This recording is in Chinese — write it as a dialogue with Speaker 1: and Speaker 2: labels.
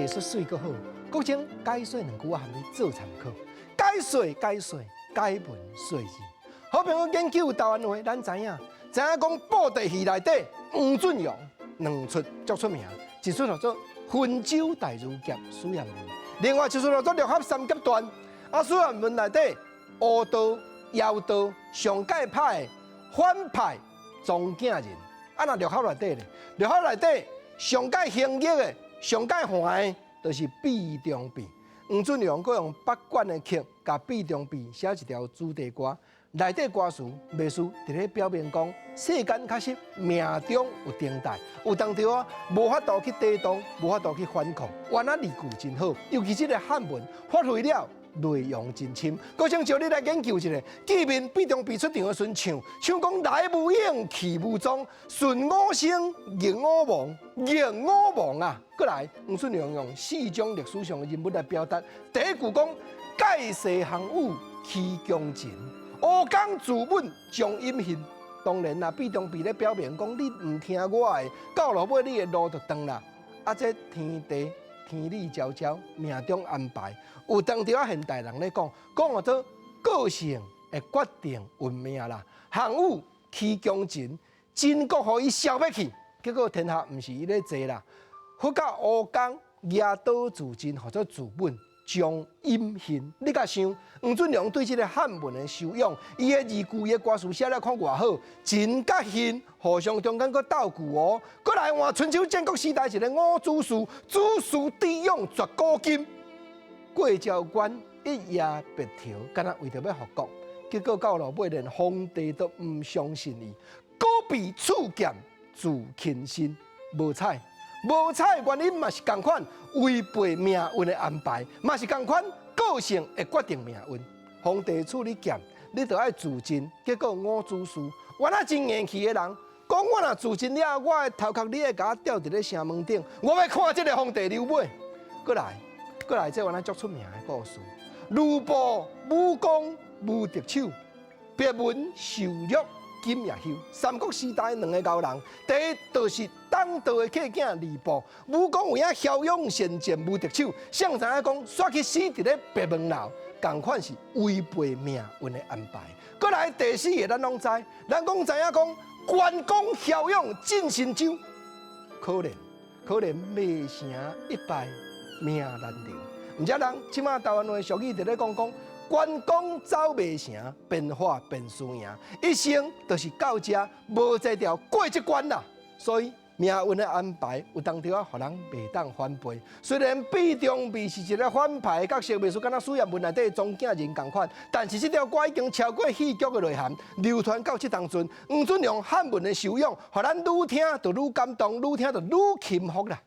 Speaker 1: 艺术水阁好，国情解说两句我含你做参考。解说，解文说字。好朋友研究台湾话，咱知影讲布袋戏内底黄俊阳两出足出名，一出叫做《分州大儒侠苏彦文》，另外一出叫做《六合三结段》。苏彦文内底黑道、妖道上界派反派庄敬人，那六合内底咧，六合内底上界行义的、上界坏的，就是毕中弼。黄俊阳佫用八管的曲，甲毕中弼写一条主题歌，内底歌词秘书伫咧表明讲，世间确实命中有定代，有当着啊，无法度去抵挡，无法度去反抗。原来字句真好，尤其这个汉文发挥了。内容真深，佫想招你来研究一下。见面毕中弼出场的时唱讲来无影去无踪，顺我生逆我亡，逆我亡啊！佫来，黄俊阳用4种历史上的人物来表达。第一句讲盖世行武起强情，乌江自刎将阴恨。当然啦，毕中弼咧表明讲你唔听我的，到落尾你的路就断啦。这天地。天理昭昭，命中安排。有当着现代人咧讲话做个性会决定运命啦。行武起强情，真国互伊消灭去，结果天下毋是伊咧坐啦。佛教乌江压倒自尽，或者自刎，将阴恨。你甲想，黄俊阳对这个汉文的修养，伊的字句、伊的歌词写了看偌好，真甲恨互相中间佫斗句哦。佫来换春秋战国时代一个五祖树，祖树智勇绝古今，过昭关一夜白条，敢若为着要复国，结果到落尾连皇帝都唔相信伊，果被赐剑自轻身，无彩。无彩的原因嘛是同款，违背命运的安排，嘛是同款，个性会决定命运。皇帝赐你剑，你就爱自尽。结果五祖树，原来真硬气的人，讲我若自尽了，我的头壳你会甲我吊伫咧城门顶，我要看这个皇帝流尾。过来，这原来足出名的故事。吕布武功无敌手，别闻受辱。金也休，三国时代两个高人，第一就是当道的客囝吕布，武功有影骁勇善战无敌手，谁知影讲煞去死伫咧白门楼，同款是违背命运的安排。过来第四个咱拢知，咱讲知影讲关公骁勇进神州，可怜未成一败命难留。毋则人即马台湾话俗语伫咧讲。关公走未成，变化变输赢，一生就是到这，无再条过这关啦。所以命运的安排有当着啊，互人袂当反背。虽然毕中弼是一个反派角色，袂输敢若苏彦文内底庄敬人同款，但是这条歌已经超过戏剧的内涵，流传到这当阵，黄俊阳汉文的修养，互咱愈听就愈感动，愈听就愈钦服啦。